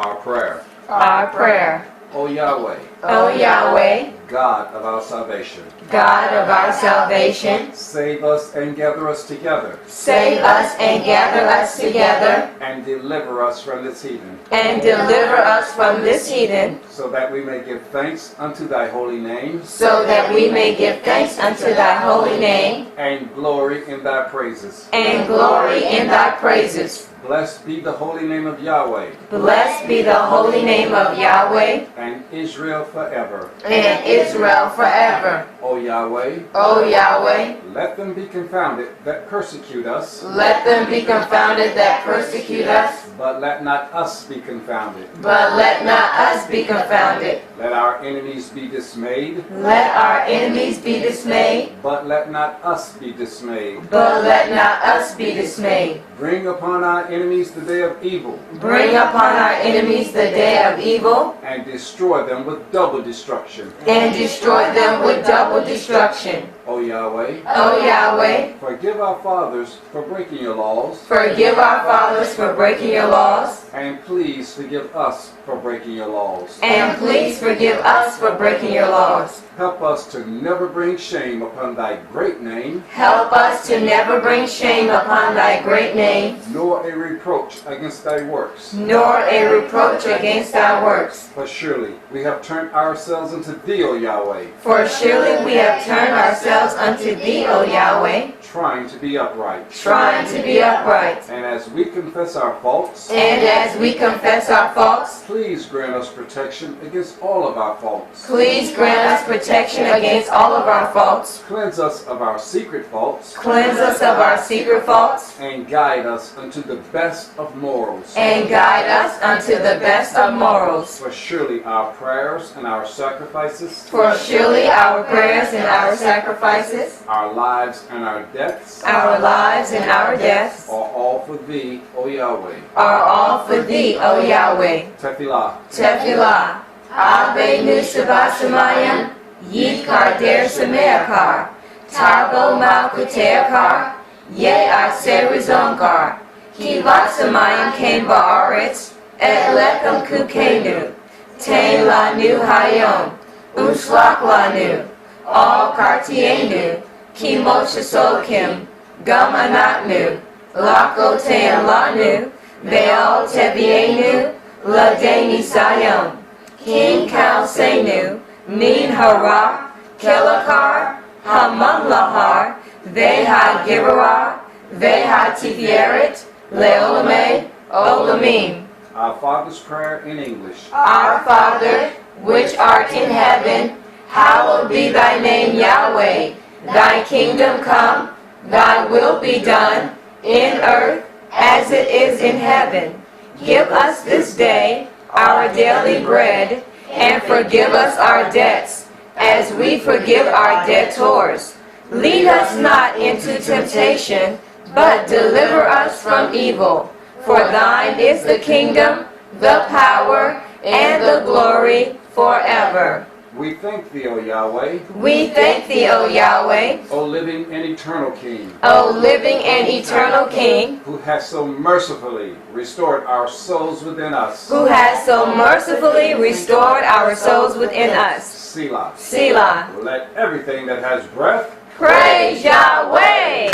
Our prayer. Our prayer. O Yahweh, O Yahweh, God of our salvation, God of our salvation, save us and gather us together, save us and gather us together, and deliver us from this heathen, and deliver us from this heathen, so that we may give thanks unto thy holy name, so that we may give thanks unto thy holy name, and glory in thy praises. and glory in thy praises. Blessed be the holy name of Yahweh, Blessed be the holy name of Yahweh, and Israel forever. and Israel forever. O Yahweh, O Yahweh, let them be confounded that persecute us, let them be confounded that persecute us, but let not us be confounded. but let not us be confounded. Let our enemies be dismayed, Let our enemies be dismayed, but let not us be dismayed. but let not us be dismayed. Bring upon our enemies the day of evil, Bring upon our enemies the day of evil, and destroy them with double destruction. and destroy them with double destruction. O Yahweh, O Yahweh, forgive our fathers for breaking your laws, forgive our fathers for breaking your laws, and please forgive us for breaking your laws. and please forgive us for breaking your laws. Help us to never bring shame upon thy great name, Help us to never bring shame upon thy great name, nor a reproach against thy works. nor a reproach against thy works. For surely we have turned ourselves unto thee, O Yahweh, For surely we have turned ourselves unto thee, O Yahweh, trying to be upright. trying to be upright. And as we confess our faults, And as we confess our faults, please grant us protection against all of our faults. please grant us protection against all of our faults. Cleanse us of our secret faults, Cleanse us of our secret faults, and guide us unto the best of morals. and guide us unto the best of morals. For surely our prayers and our sacrifices, For surely our prayers and our sacrifices, our lives and our deaths, our lives and our deaths, are all for thee, O Yahweh. are all for thee, O Yahweh. Tefillah. Tefillah. Ave Nu Shabbat Yikar Der Sameakar, Tarbo Malkuteakar, Ye Aser Zonkar, Kivat Samayim Kain Baaretz, Et Lechem Kukenu, Tain Lanu Hayom, Uslak Lanu, All Kartienu, Kimot Shasokim, Gam Anatnu, Lako Tean Lanu, Baal Tevienu, Ladeni Sayom, King Kal Senu, Min Hara, Kelakar, Hamamlahar, Veha Gibarah, Veha Tiferet, Leolame, Olamim. Our Father's Prayer in English. Our Father, which art in heaven, hallowed be thy name, Yahweh. Thy kingdom come, thy will be done, in earth as it is in heaven. Give us this day our daily bread, and forgive us our debts, as we forgive our debtors. Lead us not into temptation, but deliver us from evil. For thine is the kingdom, the power, and the glory forever. We thank thee, O Yahweh, We thank thee, O Yahweh, O living and eternal King, O living and eternal King, who hast so mercifully restored our souls within us. who has so mercifully restored our souls within us. Selah. Selah. Let everything that has breath Praise Yahweh. praise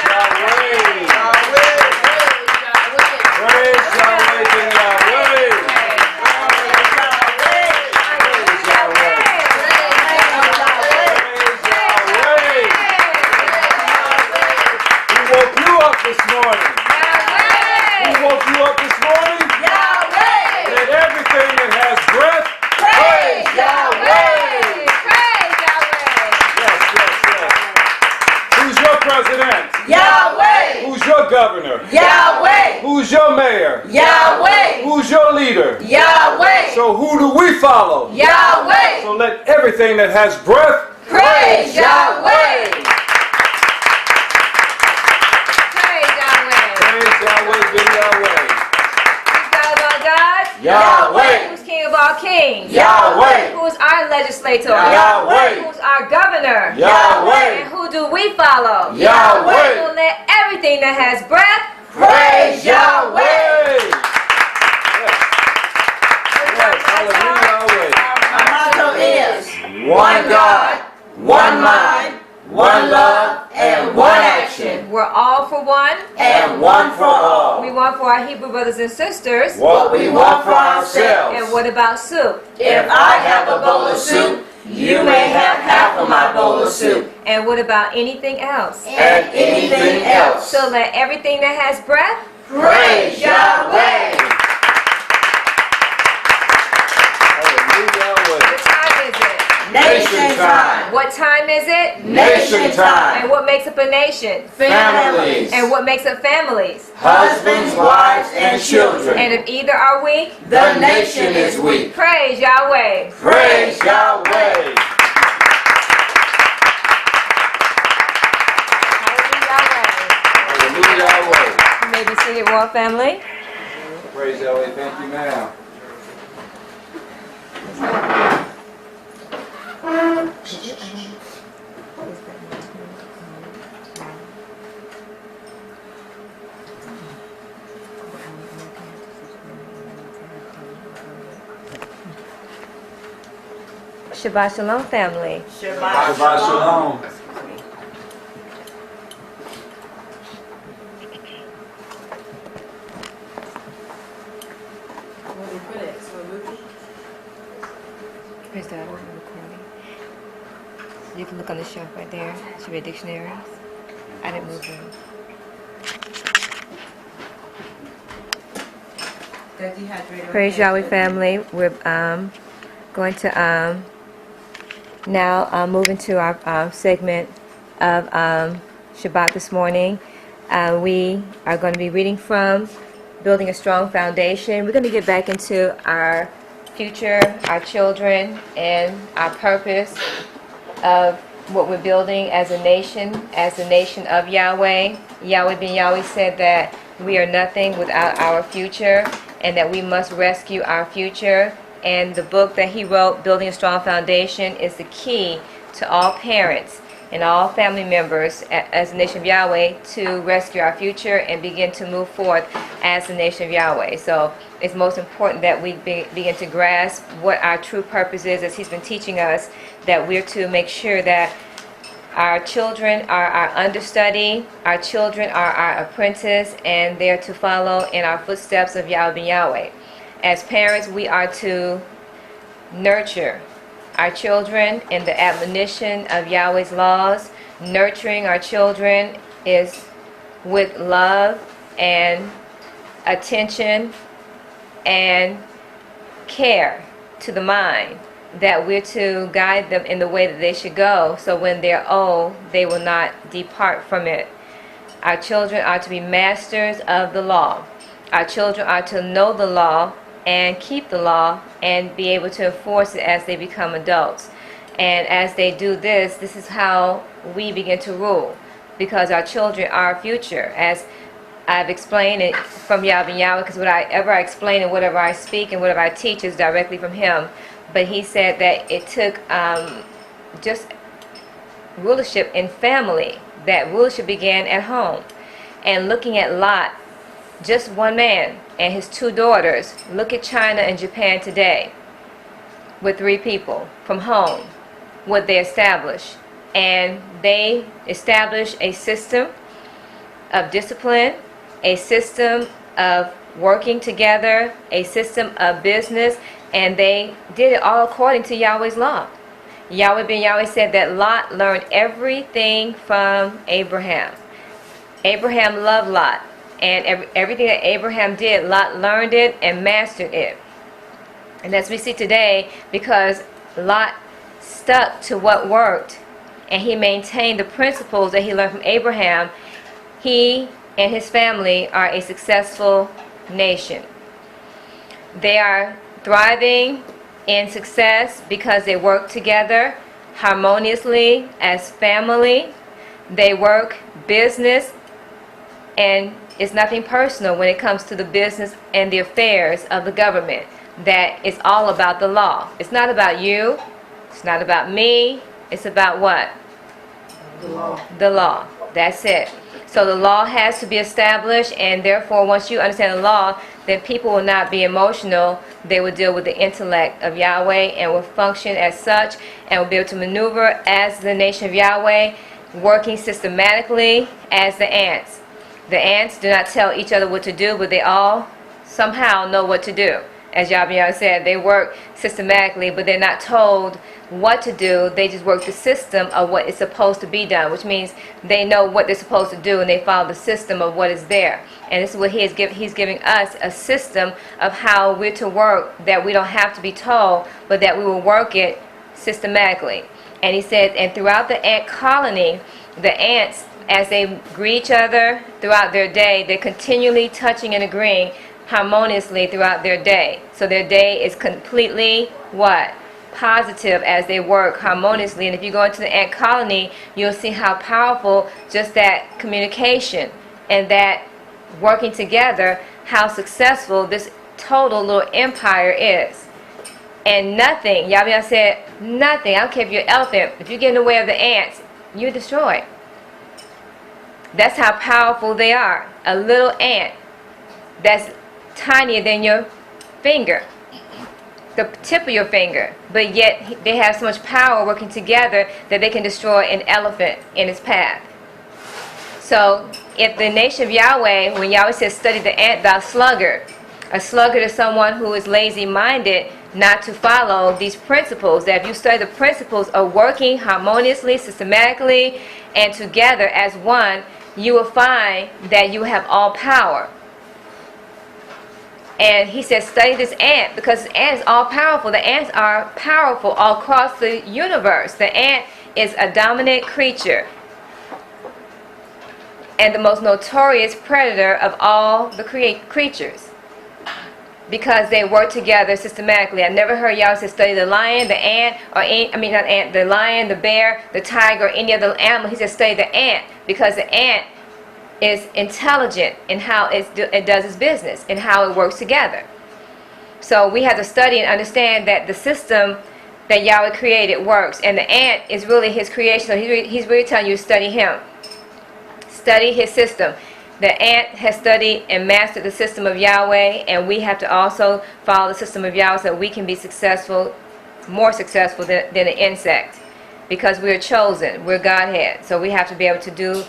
Yahweh. Praise Yahweh to Yahweh. Praise Yahweh. Who woke you up this morning? Who woke you up this morning? Let everything that has breath praise Yahweh. Yes, yes, yes. Who's your president? Yahweh. Who's your governor? Yahweh. Who's your mayor? Yahweh. Who's your leader? Yahweh. So who do we follow? Yahweh. So let everything that has breath Praise Yahweh. Praise Yahweh. praise Yahweh, give Yahweh. Who's God of our gods? Yahweh. Who's King of all kings? Yahweh. Who's our legislator? Yahweh. Who's our governor? Yahweh. And who do we follow? Yahweh. So let everything that has breath Praise Yahweh. Yes. Yes. Hallelujah, Yahweh. Our motto is one God, one mind, one love, and one action. We're all for one, And one for all. we want for our Hebrew brothers and sisters. What we want for ourselves. And what about soup? If I have a bowl of soup, you may have half of my bowl of soup. And what about anything else? And anything else. So let everything that has breath Praise Yahweh. Hallelujah, Yahweh. What time is it? Nation time. What time is it? Nation time. And what makes up a nation? Families. And what makes up families? Husbands, wives, and children. And if either are weak, The nation is weak. praise Yahweh. Praise Yahweh. Hallelujah, Yahweh. Hallelujah, Yahweh. You may be seated, royal family. Praise Yahweh. Thank you, ma'am. Shabbat Shalom, family. Shabbat Shalom. Where's the recording? You can look on the shelf right there. Should be a dictionary. I didn't move them. Praise Yahweh, family. We're going to now move into our segment of Shabbat this morning. We are going to be reading from Building a Strong Foundation. We're going to get back into our future, our children, and our purpose of what we're building as a nation of Yahweh. Yahweh ben Yahweh said that we are nothing without our future and that we must rescue our future. And the book that he wrote, Building a Strong Foundation, is the key to all parents and all family members as the nation of Yahweh to rescue our future and begin to move forth as the nation of Yahweh. So it's most important that we begin to grasp what our true purpose is, as he's been teaching us, that we're to make sure that our children are our understudy, our children are our apprentice, and they're to follow in our footsteps of Yahweh ben Yahweh. As parents, we are to nurture our children in the admonition of Yahweh's laws. Nurturing our children is with love and attention and care to the mind, that we're to guide them in the way that they should go, so when they're old, they will not depart from it. Our children are to be masters of the law. Our children are to know the law and keep the law and be able to enforce it as they become adults. And as they do this, this is how we begin to rule, because our children are our future. As I've explained it from Yahweh ben Yahweh, because whatever I explain and whatever I speak and whatever I teach is directly from him. But he said that it took just rulership in family, that rulership began at home. And looking at Lot, just one man and his two daughters. Look at China and Japan today with 3 people from home, what they established. And they established a system of discipline, a system of working together, a system of business, and they did it all according to Yahweh's law. Yahweh ben Yahweh said that Lot learned everything from Abraham. Abraham loved Lot, and everything that Abraham did, Lot learned it and mastered it. And as we see today, because Lot stuck to what worked, and he maintained the principles that he learned from Abraham, he and his family are a successful nation. They are thriving in success because they work together harmoniously as family. They work business, and it's nothing personal when it comes to the business and the affairs of the government. That it's all about the law. It's not about you. It's not about me. It's about what? The law. The law. That's it. So the law has to be established, and therefore once you understand the law, then people will not be emotional. They will deal with the intellect of Yahweh and will function as such and will be able to maneuver as the nation of Yahweh, working systematically as the ants. The ants do not tell each other what to do, but they all somehow know what to do. As Yahweh said, they work systematically, but they're not told what to do. They just work the system of what is supposed to be done, which means they know what they're supposed to do and they follow the system of what is there. And this is what he's giving us, a system of how we're to work, that we don't have to be told, but that we will work it systematically. And he said, and throughout the ant colony, the ants, as they greet each other throughout their day, they're continually touching and agreeing harmoniously throughout their day. So their day is completely what? Positive as they work harmoniously. And if you go into the ant colony, you'll see how powerful just that communication and that working together, how successful this total little empire is. And nothing, Yahweh said, nothing, I don't care if you're an elephant, if you get in the way of the ants, you're destroyed. That's how powerful they are. A little ant that's tinier than your finger, the tip of your finger, but yet they have so much power working together that they can destroy an elephant in its path. So if the nation of Yahweh, when Yahweh says study the ant, thou sluggard, a sluggard is someone who is lazy-minded, not to follow these principles, that if you study the principles of working harmoniously, systematically, and together as one, you will find that you have all power. And he says, study this ant, because the ant is all powerful. The ants are powerful all across the universe. The ant is a dominant creature and the most notorious predator of all the creatures, because they work together systematically. I never heard y'all say study the lion, the ant, or not ant, the lion, the bear, the tiger, or any other animal. He says study the ant, because the ant is intelligent in how it does its business and how it works together. So we have to study and understand that the system that Yahweh created works, and the ant is really his creation. So he's really telling you to study him. Study his system. The ant has studied and mastered the system of Yahweh, and we have to also follow the system of Yahweh so that we can be successful, more successful than an insect, because we're chosen, we're Godhead. So we have to be able to do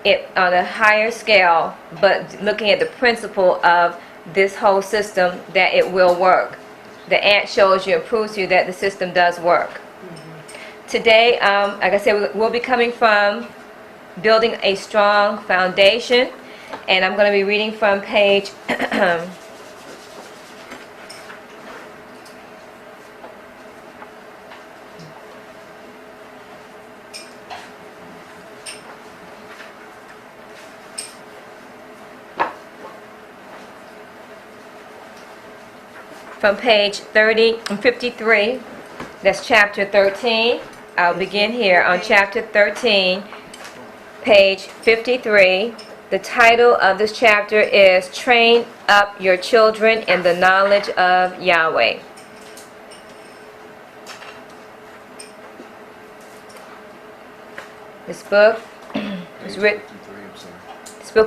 it on a higher scale, but looking at the principle of this whole system, that it will work. The ant shows you and proves to you that the system does work. Today, like I said, we'll be coming from building a strong foundation, and I'm going to be reading from page from page 53. That's chapter 13. I'll begin here on chapter 13, page 53. The title of this chapter is Train Up Your Children in the Knowledge of Yahweh. This book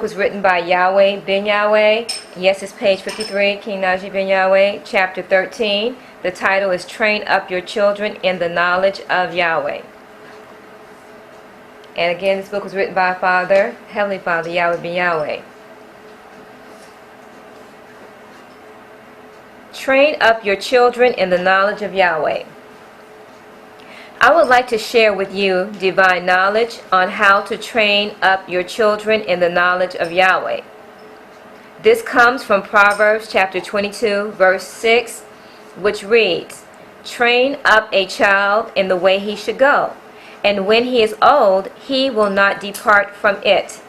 was written by Yahweh ben Yahweh. Yes, it's page 53, King Najee ben Yahweh, chapter 13. The title is Train Up Your Children in the Knowledge of Yahweh. And again, this book was written by Father, Heavenly Father, Yahweh ben Yahweh. Train up your children in the knowledge of Yahweh. I would like to share with you divine knowledge on how to train up your children in the knowledge of Yahweh. This comes from Proverbs chapter 22, verse 6, which reads, Train up a child in the way he should go, and when he is old, he will not depart from it.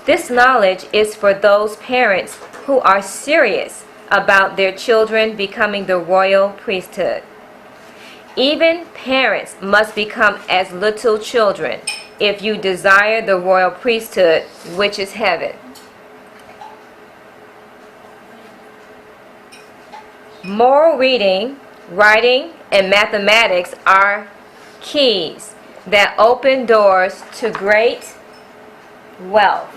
This knowledge is for those parents who are serious about their children becoming the royal priesthood. Even parents must become as little children if you desire the royal priesthood, which is heaven. Moral reading, writing, and mathematics are keys that open doors to great wealth.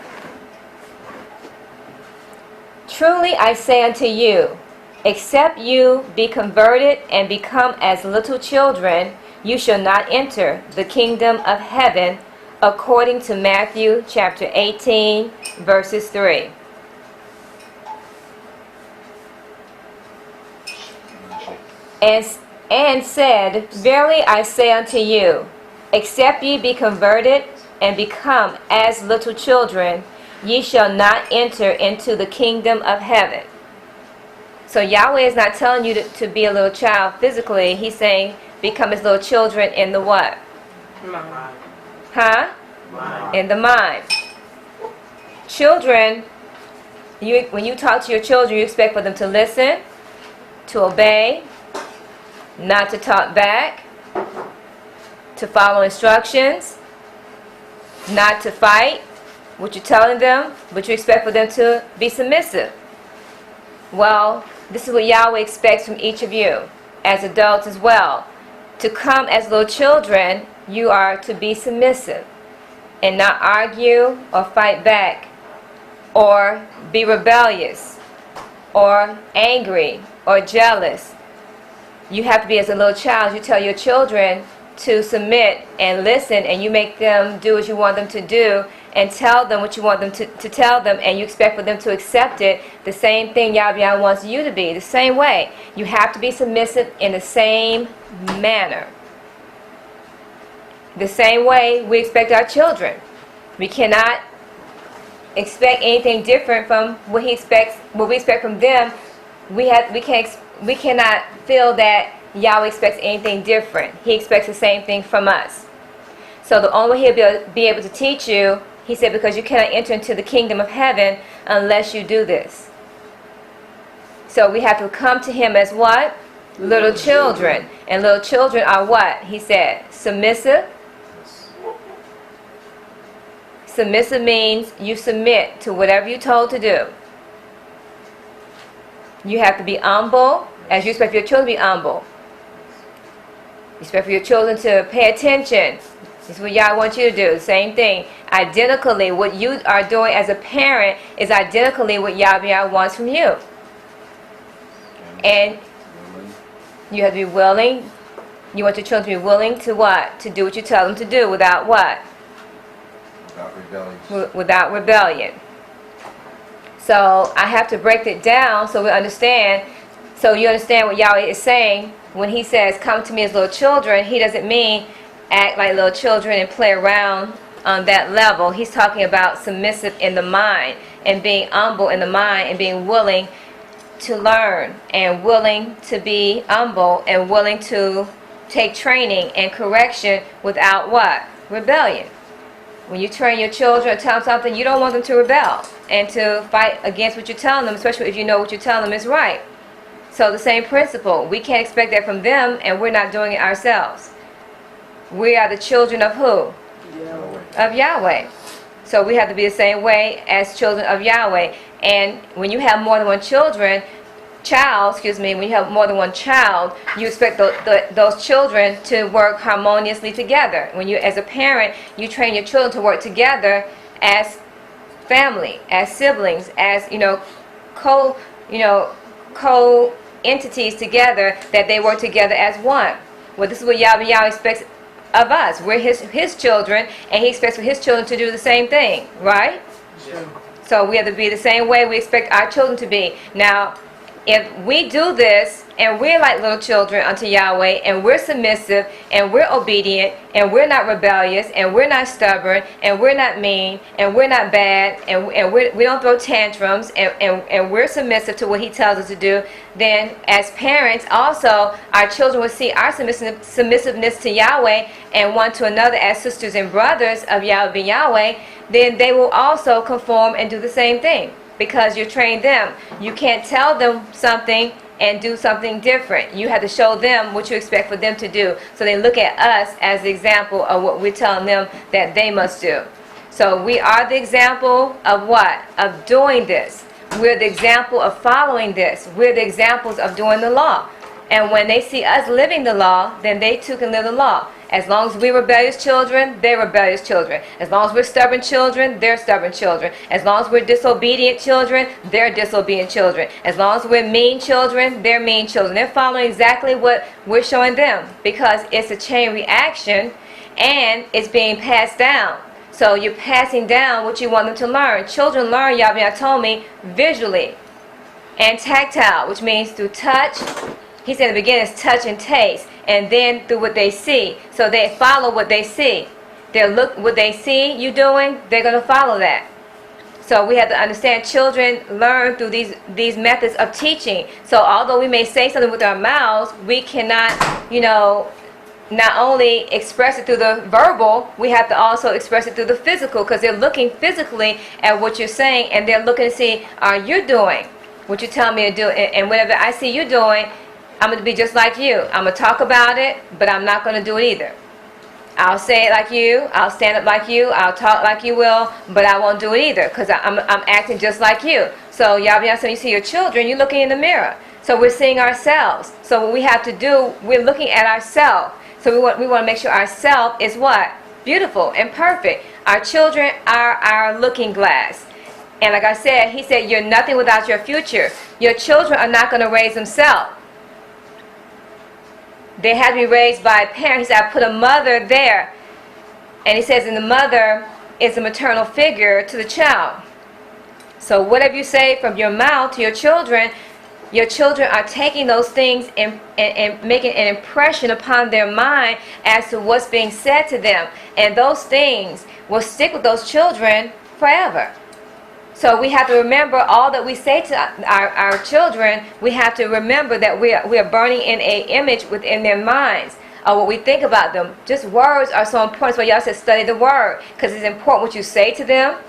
Truly I say unto you, except you be converted and become as little children, you shall not enter the kingdom of heaven, according to Matthew chapter 18, verses 3. And said, Verily I say unto you, except ye be converted and become as little children, ye shall not enter into the kingdom of heaven. So Yahweh is not telling you to be a little child physically. He's saying become as little children in the what? Mind. Huh? Mind. In the mind. Children, when you talk to your children, you expect for them to listen, to obey, not to talk back, to follow instructions, not to fight what you're telling them, but you expect for them to be submissive. Well, this is what Yahweh expects from each of you, as adults as well. To come as little children, you are to be submissive and not argue or fight back or be rebellious or angry or jealous. You have to be as a little child. You tell your children to submit and listen, and you make them do what you want them to do and tell them what you want them to tell them, and you expect for them to accept it. The same thing Yahweh wants you to be, the same way. You have to be submissive in the same manner. The same way we expect our children. We cannot expect anything different from what we expect from them. We cannot feel that Yahweh expects anything different. He expects the same thing from us. So the only way He'll be able to teach you, He said, because you cannot enter into the kingdom of heaven unless you do this. So we have to come to Him as what? Little children. And little children are what? He said, submissive. Submissive means you submit to whatever you're told to do. You have to be humble, as you expect your children to be humble. You expect for your children to pay attention. This is what Yah wants you to do. Same thing. Identically, what you are doing as a parent is identically what Yahweh wants from you. And you have to be willing. You want your children to be willing to what? To do what you tell them to do without what? Without rebellion. Without rebellion. So I have to break it down so we understand. So you understand what Yahweh is saying when He says, come to me as little children. He doesn't mean act like little children and play around on that level. He's talking about submissive in the mind and being humble in the mind and being willing to learn and willing to be humble and willing to take training and correction without what? Rebellion. When you train your children or tell them something, you don't want them to rebel and to fight against what you're telling them, especially if you know what you're telling them is right. So the same principle. We can't expect that from them, and we're not doing it ourselves. We are the children of who? Yahweh. Of Yahweh. So we have to be the same way as children of Yahweh. And when you have more than one when you have more than one child, you expect those children to work harmoniously together. When you, as a parent, you train your children to work together as family, as siblings, as co-entities together, that they work together as one. Well, this is what Yahweh expects of us. We're his children, and He expects for His children to do the same thing, right? Yeah. So we have to be the same way we expect our children to be. Now, if we do this and we're like little children unto Yahweh, and we're submissive and we're obedient and we're not rebellious and we're not stubborn and we're not mean and we're not bad and we don't throw tantrums and we're submissive to what He tells us to do, then as parents also our children will see our submissiveness to Yahweh and one to another as sisters and brothers of Yahweh, then they will also conform and do the same thing. Because you train them. You can't tell them something and do something different. You have to show them what you expect for them to do. So they look at us as the example of what we're telling them that they must do. So we are the example of what? Of doing this. We're the example of following this. We're the examples of doing the law. And when they see us living the law, then they too can live the law. As long as we're rebellious children, they're rebellious children. As long as we're stubborn children, they're stubborn children. As long as we're disobedient children, they're disobedient children. As long as we're mean children, they're mean children. They're following exactly what we're showing them, because it's a chain reaction and it's being passed down. So you're passing down what you want them to learn. Children learn, Yahweh told me, visually and tactile, which means through touch. He said in the beginning it's touch and taste, and then through what they see. So they follow what they see. They look what they see you doing, they're going to follow that. So we have to understand children learn through these methods of teaching. So although we may say something with our mouths, we cannot, not only express it through the verbal, we have to also express it through the physical, because they're looking physically at what you're saying, and they're looking to see, are you doing what you tell me to do? And whatever I see you doing, I'm going to be just like you. I'm going to talk about it, but I'm not going to do it either. I'll say it like you. I'll stand up like you. I'll talk like you will, but I won't do it either, because I'm acting just like you. So Yahweh, so you see your children, you're looking in the mirror. So we're seeing ourselves. So what we have to do, we're looking at ourselves. So we want to make sure ourselves is what? Beautiful and perfect. Our children are our looking glass. And like I said, he said, you're nothing without your future. Your children are not going to raise themselves. They had to be raised by a parent. He said, I put a mother there. And he says, and the mother is a maternal figure to the child. So whatever you say from your mouth to your children are taking those things and making an impression upon their mind as to what's being said to them. And those things will stick with those children forever. So we have to remember all that we say to our children. We have to remember that we are burning in an image within their minds of what we think about them. Just words are so important. So y'all said study the word, because it's important what you say to them,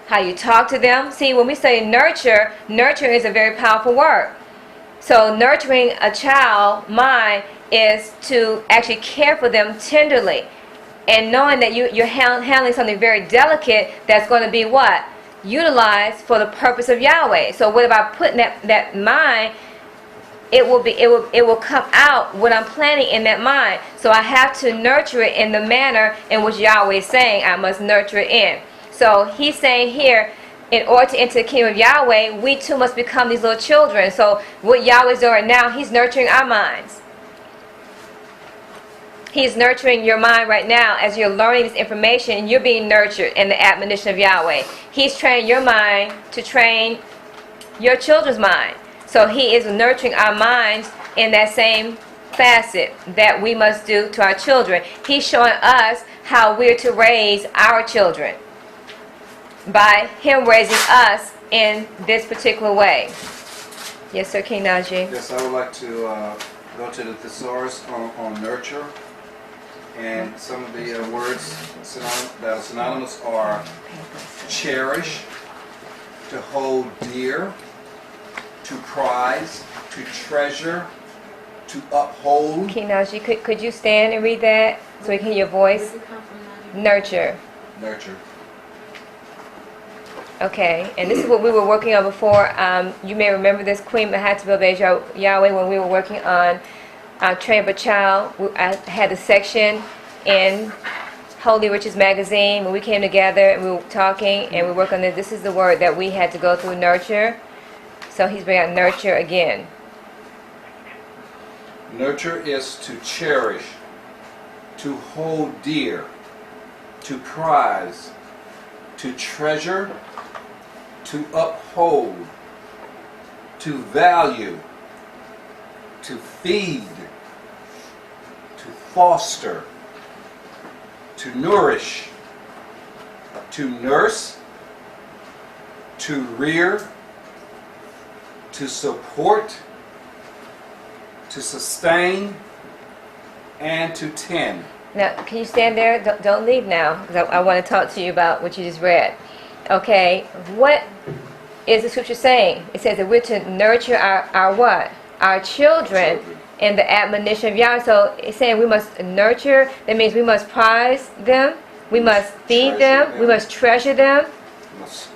how you talk to them. See, when we say nurture, nurturing is a very powerful word. So nurturing a child mind is to actually care for them tenderly, and knowing that you're handling something very delicate that's going to be what? Utilized for the purpose of Yahweh. So what if I put in that mind, it will come out what I'm planning in that mind. So I have to nurture it in the manner in which Yahweh is saying I must nurture it in. So he's saying here, in order to enter the kingdom of Yahweh, we too must become these little children. So what Yahweh's doing now, he's nurturing our minds. He's nurturing your mind right now as you're learning this information. You're being nurtured in the admonition of Yahweh. He's training your mind to train your children's mind. So he is nurturing our minds in that same facet that we must do to our children. He's showing us how we're to raise our children by him raising us in this particular way. Yes, sir, King Najee. Yes, I would like to go to the thesaurus on nurture. And some of the words that are synonymous are cherish, to hold dear, to prize, to treasure, to uphold. King Najee, could you stand and read that so we can hear your voice? Nurture. Nurture. Okay, and this is what we were working on before. You may remember this, Queen Mahatabel Yahweh, when we were working on Train Up a Child. I had a section in Holy Riches magazine when we came together and we were talking and we worked on this. This is the word that we had to go through, nurture. So he's bringing out nurture again. Nurture is to cherish, to hold dear, to prize, to treasure, to uphold, to value, to feed, to foster, to nourish, to nurse, to rear, to support, to sustain, and to tend. Now, can you stand there? Don't leave now, because I want to talk to you about what you just read. Okay, what is the scripture saying? It says that we're to nurture our what? Our children in the admonition of Yahweh. So it's saying we must nurture. That means we must prize them. We must feed them. We must treasure them. We must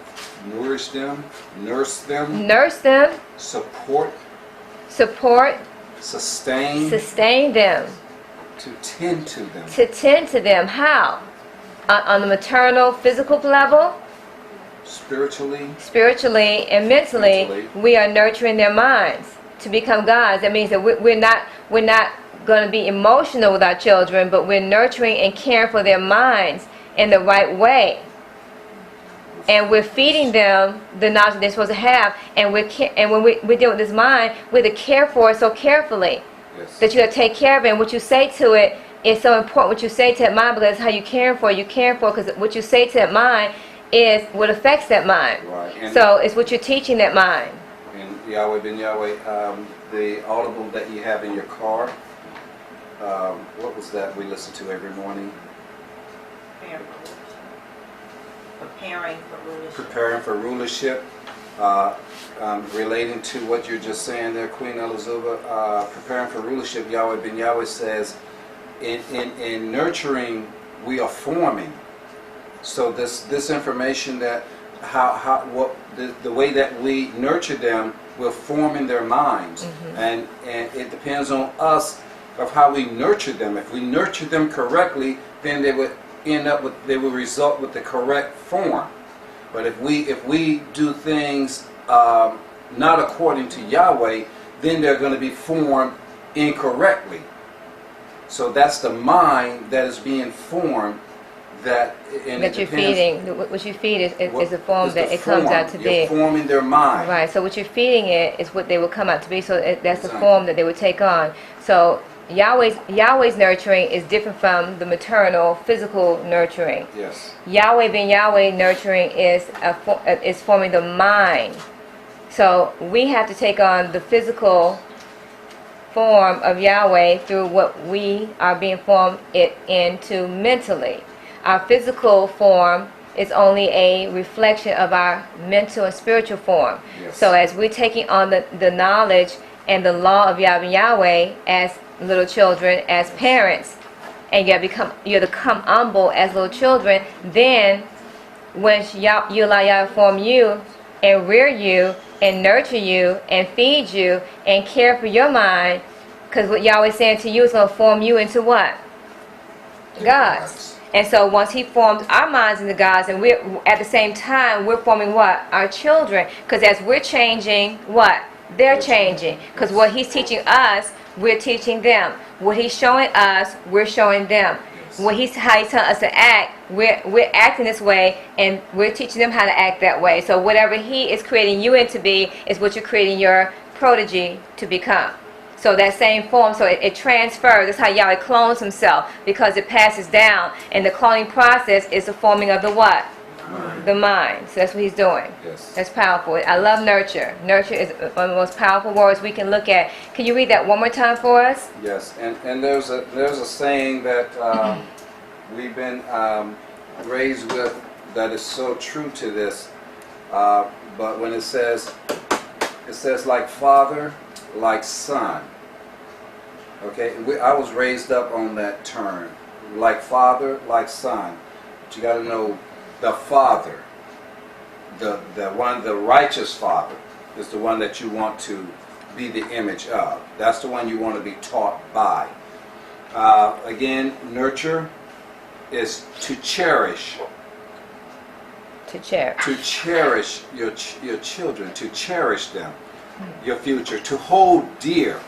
nourish them, nurse them. Nurse them. Support. Support. sustain, them, to tend to them. to tend to them. How? On the maternal, physical level, spiritually, and mentally, we are nurturing their minds to become gods. That means that we're not going to be emotional with our children, but we're nurturing and caring for their minds in the right way. And we're feeding them the knowledge that they're supposed to have. And when we deal with this mind, we're to care for it so carefully. Yes. That you have to take care of it. And what you say to it is so important. What you say to that mind, because that's how you care for it. You care for it because what you say to that mind is what affects that mind. Right. So it's what you're teaching that mind. And Yahweh ben Yahweh, the audible that you have in your car, what was that we listen to every morning? Preparing for rulership. Relating to what you're just saying there, Queen Elizabeth, preparing for rulership, Yahweh ben Yahweh says, in nurturing, we are forming. So this information that the way that we nurture them will form in their minds, and it depends on us of how we nurture them. If we nurture them correctly, then they will result with the correct form. But if we do things not according to Yahweh, then they're going to be formed incorrectly. So that's the mind that is being formed. That you're feeding. What you feed is the form that it comes out to be. You're forming their mind. Right. So what you're feeding it is what they will come out to be. So that's the form that they will take on. So Yahweh's nurturing is different from the maternal, physical nurturing. Yes. Yahweh ben Yahweh nurturing is forming the mind. So we have to take on the physical form of Yahweh through what we are being formed into mentally. Our physical form is only a reflection of our mental and spiritual form. Yes. So as we're taking on the knowledge and the law of Yahweh ben Yahweh as little children, as parents, and you have become humble as little children, then when you allow Yahweh to form you and rear you and nurture you and feed you and care for your mind, because what Yahweh is saying to you is going to form you into what? Gods. And so once he forms our minds into gods, and we're at the same time we're forming what? Our children. Because as we're changing, what? They're changing. Because what he's teaching us, we're teaching them. What he's showing us, we're showing them. How he's telling us to act, we're acting this way, and we're teaching them how to act that way. So whatever he is creating you into be is what you're creating your prodigy to become. So that same form, so it transfers. That's how Yahweh clones himself, because it passes down. And the cloning process is the forming of the what? The mind. So that's what he's doing. Yes. That's powerful. I love nurture. Nurture is one of the most powerful words we can look at. Can you read that one more time for us? Yes. And there's a saying that we've been raised with that is so true to this. But when it says like father, like son. Okay, I was raised up on that term, like father, like son. But you got to know the father, the righteous father, is the one that you want to be the image of. That's the one you want to be taught by. Again, nurture is to cherish. To cherish. To cherish your children, to cherish them. Your future, to hold dear,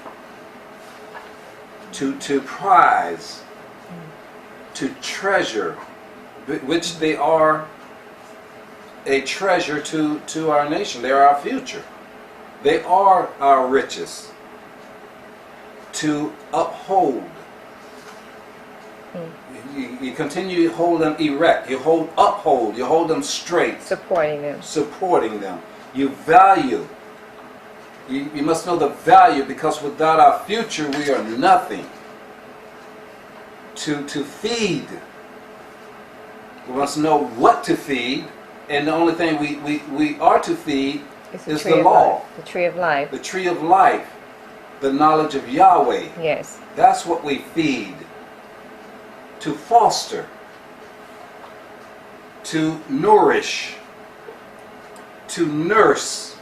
to prize, to treasure, which they are a treasure to our nation. They are our future. They are our riches. To uphold. You continue to hold them erect. You uphold. You hold them straight. Supporting them. You value. You must know the value, because without our future we are nothing. To feed. We must know what to feed, and the only thing we are to feed is the law. The tree of life. The tree of life. The knowledge of Yahweh. Yes. That's what we feed. To foster. To nourish. To nurse.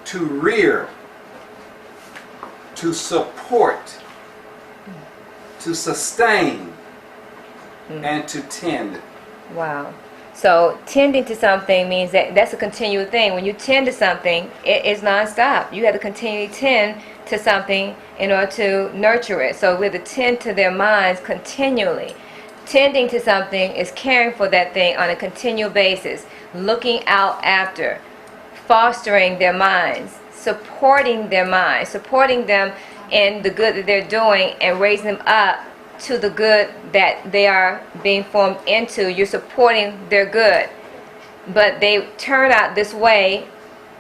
To rear. to support, to sustain, and to tend. Wow. So tending to something means that that's a continual thing. When you tend to something, it is nonstop. You have to continually tend to something in order to nurture it. So we have to tend to their minds continually. Tending to something is caring for that thing on a continual basis, looking out after, fostering their minds, supporting them in the good that they're doing, and raising them up to the good that they are being formed into. You're supporting their good. But they turn out this way,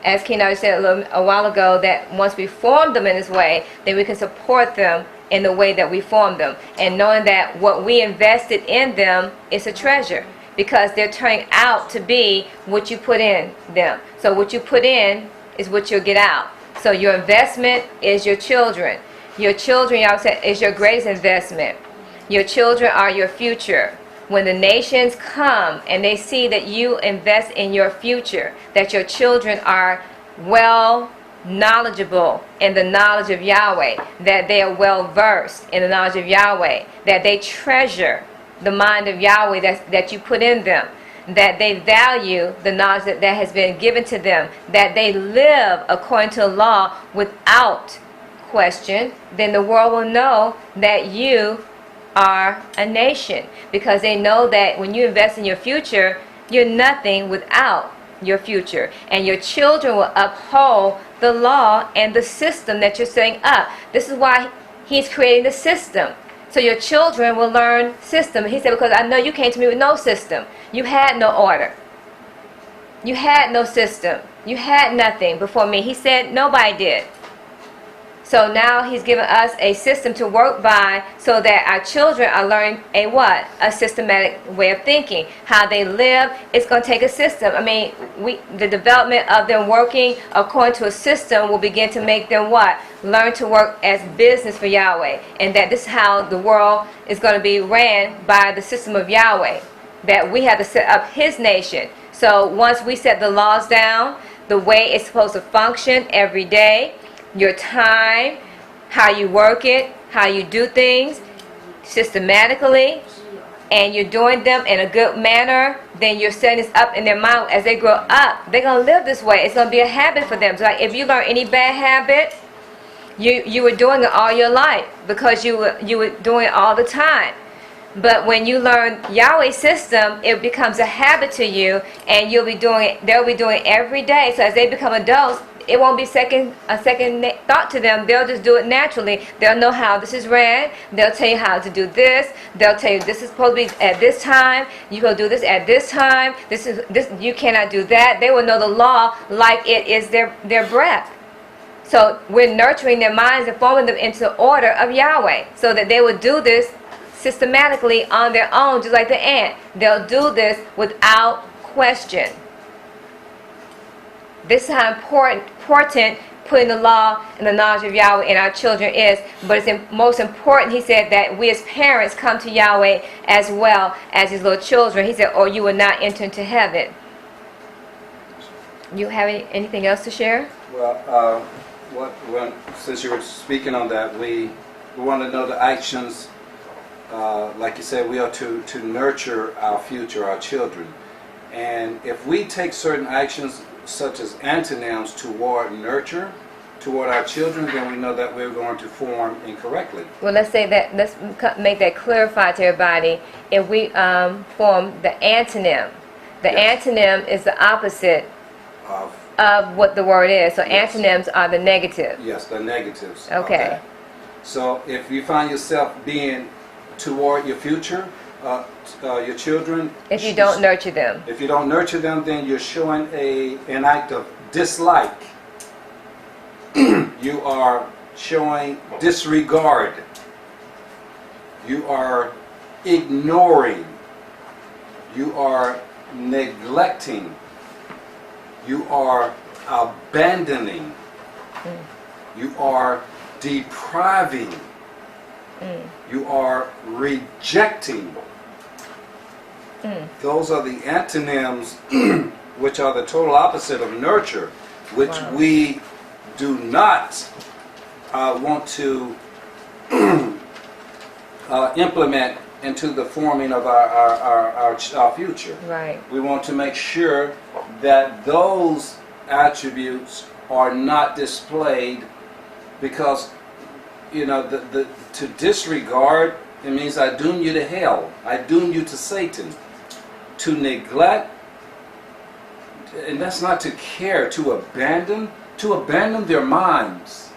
as Keno said a while ago, that once we form them in this way, then we can support them in the way that we form them. And knowing that what we invested in them is a treasure, because they're turning out to be what you put in them. So what you put in is what you'll get out. So your investment is your children. Your children, y'all said, is your greatest investment. Your children are your future. When the nations come and they see that you invest in your future, that your children are well knowledgeable in the knowledge of Yahweh, that they are well versed in the knowledge of Yahweh, that they treasure the mind of Yahweh that you put in them, that they value the knowledge that has been given to them, that they live according to the law without question, then the world will know that you are a nation, because they know that when you invest in your future, you're nothing without your future. And your children will uphold the law and the system that you're setting up. This is why he's creating the system. So your children will learn system. He said, because I know you came to me with no system. You had no order. You had no system. You had nothing before me. He said nobody did. So now he's given us a system to work by, so that our children are learning a what? A systematic way of thinking. How they live, it's going to take a system. I mean, the development of them working according to a system will begin to make them what? Learn to work as business for Yahweh. And that this is how the world is going to be ran, by the system of Yahweh. That we have to set up his nation. So once we set the laws down, the way it's supposed to function every day, your time, how you work it, how you do things systematically, and you're doing them in a good manner, then you're setting this up in their mind. As they grow up, they're going to live this way. It's going to be a habit for them. So like if you learn any bad habit, you were doing it all your life, because you were doing it all the time. But when you learn Yahweh's system, it becomes a habit to you, and you'll be doing it. They'll be doing it every day. So as they become adults, it won't be a second thought to them. They'll just do it naturally. They'll know how this is ran. They'll tell you how to do this. They'll tell you this is supposed to be at this time. You go do this at this time. This you cannot do that. They will know the law like it is their breath. So we're nurturing their minds and forming them into the order of Yahweh, so that they will do this systematically on their own, just like the ant. They'll do this without question. This is how important putting the law and the knowledge of Yahweh in our children is. But it's most important, he said, that we as parents come to Yahweh as well as his little children. He said, or you will not enter into heaven. You have anything else to share? Well, since you were speaking on that, we want to know the actions. Like you said, we are to nurture our future, our children. And if we take certain actions, such as antonyms toward nurture, toward our children, then we know that we're going to form incorrectly. Well, let's make that clarified to everybody. If we form the antonym, the antonym is the opposite of what the word is. So antonyms are the negative. Yes, the negatives. Okay. So if you find yourself being toward your future, your children, if you don't nurture them, then you're showing an act of dislike. You are showing disregard. You are ignoring. You are neglecting. You are abandoning. You are depriving. You are rejecting. Those are the antonyms, which are the total opposite of nurture, which we do not want to implement into the forming of our future. Right. We want to make sure that those attributes are not displayed, because to disregard, it means I doom you to hell. I doom you to Satan. To neglect, and that's not to care, to abandon their minds.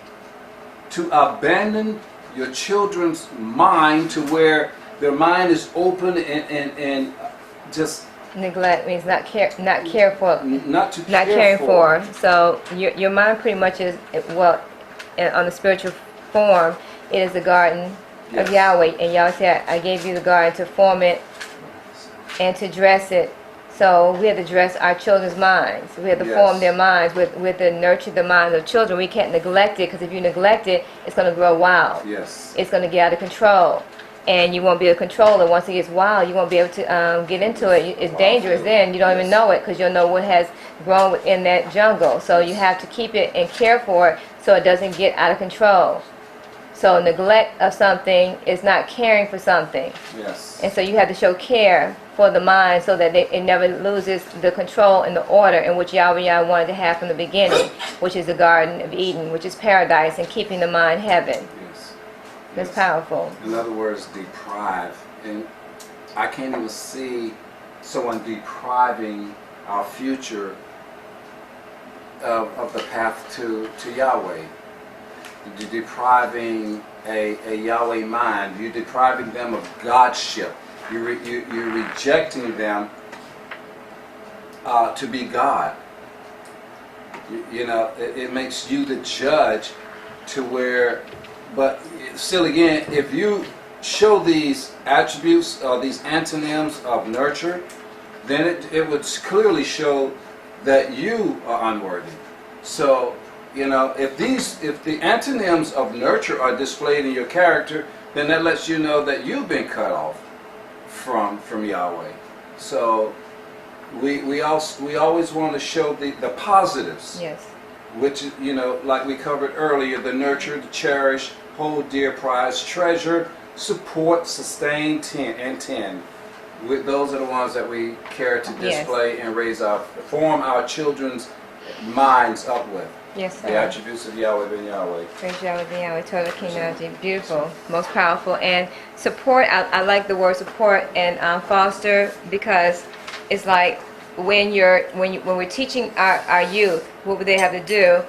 To abandon your children's mind to where their mind is open and just Neglect means not care for. not Caring for. So your mind pretty much is, well, on the spiritual form, it is the garden Yes. of Yahweh. And Yahweh said, I gave you the garden to form it and to dress it. So we have to dress our children's minds. We have to Yes. form their minds. We have to nurture the minds of children. We can't neglect it, because if you neglect it, it's going to grow wild. Yes. It's going to get out of control. And you won't be able to control it. Once it gets wild, you won't be able to get into it. It's dangerous then. You don't even know it, because you'll know what has grown within that jungle. So you have to keep it and care for it so it doesn't get out of control. So neglect of something is not caring for something. Yes. And so you have to show care for the mind so that it never loses the control and the order in which Yahweh wanted to have from the beginning, which is the Garden of Eden, which is paradise, and keeping the mind heaven. Yes. That's Yes. powerful. In other words, deprive. And I can't even see someone depriving our future of the path to Yahweh. You're depriving a Yahweh mind. You're depriving them of Godship. You're rejecting them to be God. It makes you the judge to where, but still again, if you show these attributes, these antonyms of nurture, then it would clearly show that you are unworthy. So, if the antonyms of nurture are displayed in your character, then that lets you know that you've been cut off from Yahweh. So we always want to show the positives. Yes. Which, like we covered earlier, the nurture, the cherish, hold dear, prize, treasure, support, sustain, and tend. Those are the ones that we care to display and form our children's minds up with. Yes, sir. The attributes of Yahweh ben Yahweh. Praise Yahweh, the Yahweh, total kingdom, beautiful, most powerful. And support, I like the word support and foster, because it's like when we're teaching our youth what would they have to do,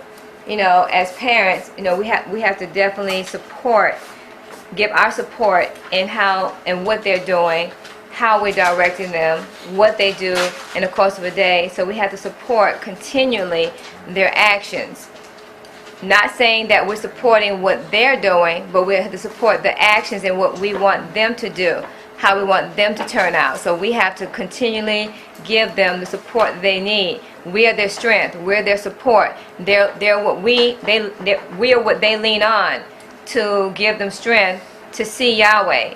as parents, we have to definitely give our support in how and what they're doing, how we're directing them, what they do in the course of a day. So we have to support continually their actions. Not saying that we're supporting what they're doing, but we have to support the actions and what we want them to do, how we want them to turn out. So we have to continually give them the support they need. We are their strength. We're their support. We are what they lean on to give them strength to see Yahweh.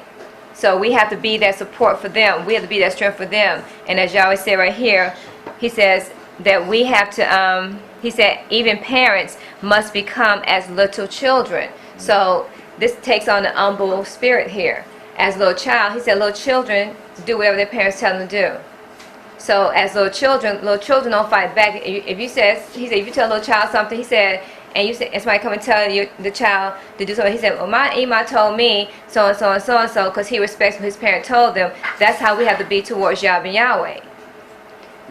So we have to be that support for them. We have to be that strength for them. And as Yahweh said right here, he says that we have to, he said, even parents must become as little children. So this takes on the humble spirit here. As a little child, he said little children do whatever their parents tell them to do. So as little children don't fight back. He said, if you tell a little child something, he said, and somebody come and tell you the child to do something, he said, well, my Ima told me so and so and so and so, because he respects what his parent told them. That's how we have to be towards Yahweh.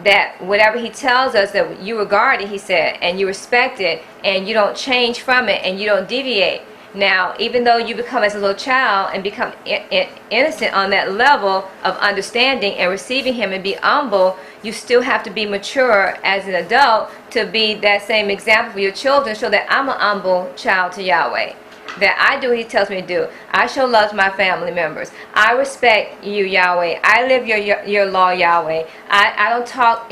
That whatever he tells us, that you regard it, he said, and you respect it, and you don't change from it, and you don't deviate. Now, even though you become as a little child and become innocent on that level of understanding and receiving him and be humble, you still have to be mature as an adult to be that same example for your children, so that I'm an humble child to Yahweh. That I do what he tells me to do. I show love to my family members. I respect you, Yahweh. I live your law, Yahweh. I don't talk,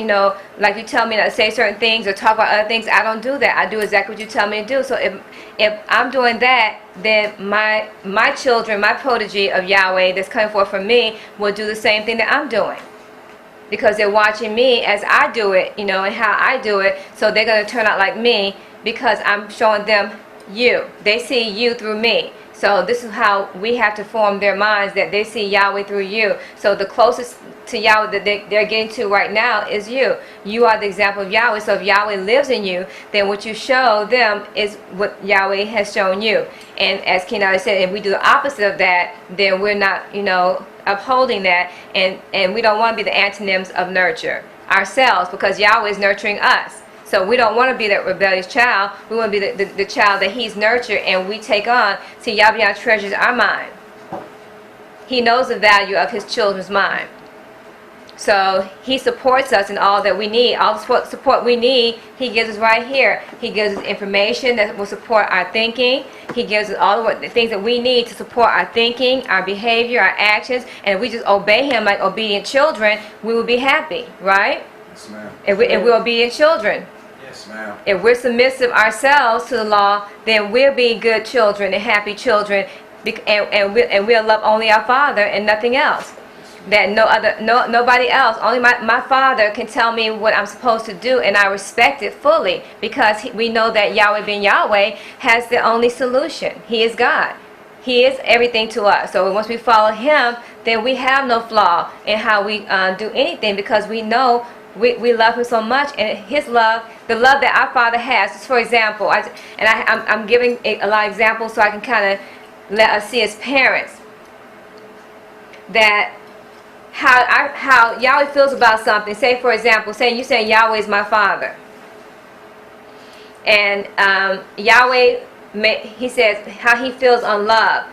like you tell me not to say certain things or talk about other things. I don't do that. I do exactly what you tell me to do. So if I'm doing that, then my children, my protege of Yahweh that's coming forth from me will do the same thing that I'm doing. Because they're watching me as I do it, and how I do it. So they're going to turn out like me, because I'm showing them you. They see you through me. So this is how we have to form their minds, that they see Yahweh through you. So the closest to Yahweh that they're getting to right now is you. You are the example of Yahweh. So if Yahweh lives in you, then what you show them is what Yahweh has shown you. And as Kenai said, if we do the opposite of that, then we're not, upholding that. And we don't want to be the antonyms of nurture ourselves, because Yahweh is nurturing us. So we don't want to be that rebellious child. We want to be the child that he's nurtured and we take on. See, Yahweh treasures our mind. He knows the value of his children's mind. So he supports us in all that we need. All the support we need, he gives us right here. He gives us information that will support our thinking. He gives us all the things that we need to support our thinking, our behavior, our actions. And if we just obey him like obedient children, we will be happy, right? Yes, ma'am. If we're obedient children. Yes, ma'am. If we're submissive ourselves to the law, then we'll be good children and happy children, and we'll love only our Father and nothing else. That nobody else, only my Father can tell me what I'm supposed to do, and I respect it fully, because we know that Yahweh being Yahweh has the only solution. He is God. He is everything to us. So once we follow him, then we have no flaw in how we do anything, because we know we love him so much, and his love, the love that our Father has. Just for example, I'm giving a lot of examples so I can kind of let us see as parents that how Yahweh feels about something. Say, for example, you say Yahweh is my Father, and Yahweh, he says how he feels on love.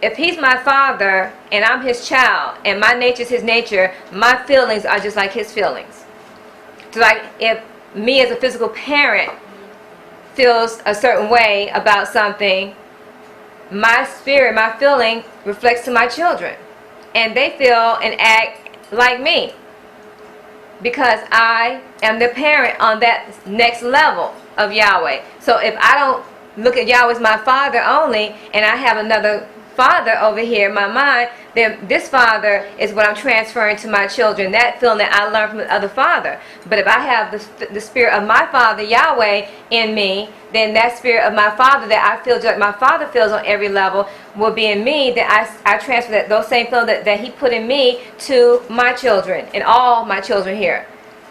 If he's my Father and I'm his child and my nature is his nature, my feelings are just like his feelings. So like if me as a physical parent feels a certain way about something, my spirit, my feeling reflects to my children. And they feel and act like me, because I am the parent on that next level of Yahweh. So if I don't look at Yahweh as my Father only, and I have another Father over here in my mind, then this Father is what I'm transferring to my children, that feeling that I learned from the other Father. But if I have the spirit of my Father, Yahweh, in me, then that spirit of my Father that I feel just like my Father feels on every level will be in me. Then I transfer those same feelings that he put in me to my children and all my children here.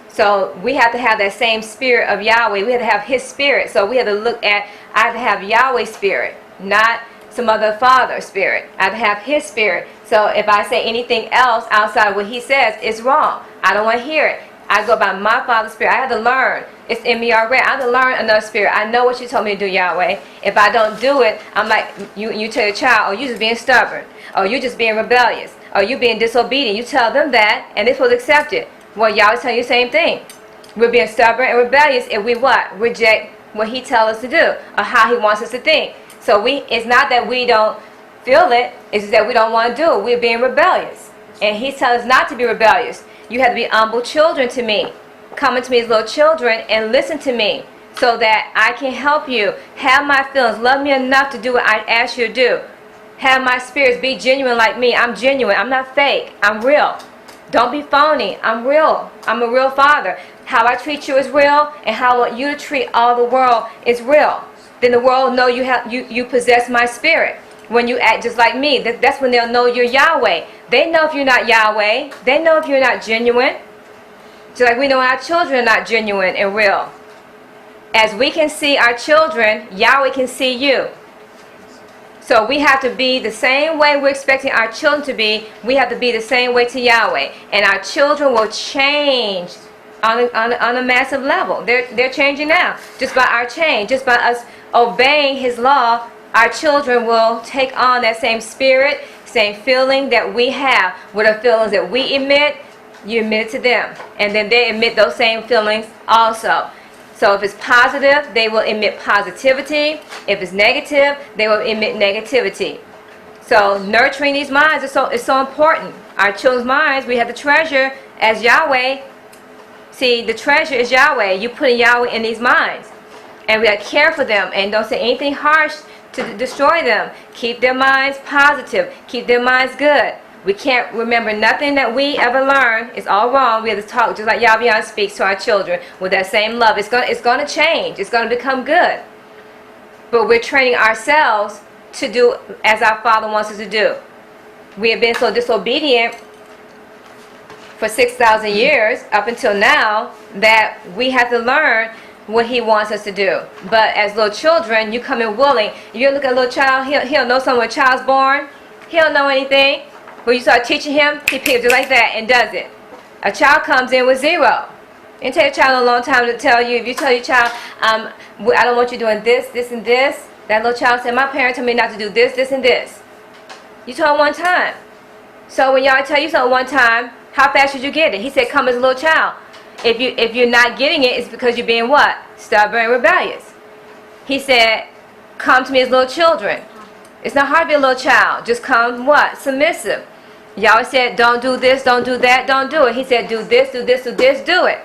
So we have to have that same spirit of Yahweh. We have to have his spirit. So we have to look at, I have to have Yahweh's spirit, not some other Father spirit. I have to have his spirit. So if I say anything else outside of what he says, it's wrong. I don't want to hear it. I go by my Father's spirit. I have to learn. It's in me already. I have to learn another spirit. I know what you told me to do, Yahweh. If I don't do it, I'm like, you tell your child, oh, you just being stubborn. Oh, you just being rebellious. Oh, you being disobedient. You tell them that, and they're supposed to accept it. Well, Yahweh's telling you the same thing. We're being stubborn and rebellious if we what? Reject what he tells us to do, or how he wants us to think. So it's not that we don't feel it, it's just that we don't want to do it. We're being rebellious. And he's telling us not to be rebellious. You have to be humble children to me. Come to me as little children and listen to me, so that I can help you. Have my feelings. Love me enough to do what I ask you to do. Have my spirits be genuine like me. I'm genuine. I'm not fake. I'm real. Don't be phony. I'm real. I'm a real Father. How I treat you is real, and how I want you to treat all the world is real. Then the world will know you possess my spirit. When you act just like me, that's when they'll know you're Yahweh. They know if you're not Yahweh. They know if you're not genuine. Just like we know our children are not genuine and real. As we can see our children, Yahweh can see you. So we have to be the same way we're expecting our children to be. We have to be the same way to Yahweh. And our children will change on a massive level. They're changing now. Just by our change, just by us obeying his law, our children will take on that same spirit, same feeling that we have. What are feelings that we emit, you emit it to them. And then they emit those same feelings also. So if it's positive, they will emit positivity. If it's negative, they will emit negativity. So nurturing these minds is so important. Our children's minds, we have to treasure as Yahweh. See, the treasure is Yahweh. You put Yahweh in these minds. And we got to care for them and don't say anything harsh to destroy them. Keep their minds positive. Keep their minds good. We can't remember nothing that we ever learned. It's all wrong. We have to talk just like Yahweh speaks to our children with that same love. It's going to change. It's going to become good. but we're training ourselves to do as our Father wants us to do. We have been so disobedient for 6,000 years up until now that we have to learn what He wants us to do. But as little children, you come in willing. You look at a little child, he'll know something when a child's born. He don't know anything. When you start teaching him, he picks it like that and does it. A child comes in with zero. It takes a child a long time to tell you. If you tell your child, I don't want you doing this, this, and this, that little child said, my parents told me not to do this, this, and this. You told him one time. So when y'all tell you something one time, how fast should you get it? He said, come as a little child. If you're not getting it, it's because you're being what? Stubborn and rebellious. He said, come to me as little children. It's not hard to be a little child. Just come what? Submissive. Yahweh said, don't do this, don't do that, don't do it. He said, do this, do this, do this, do it.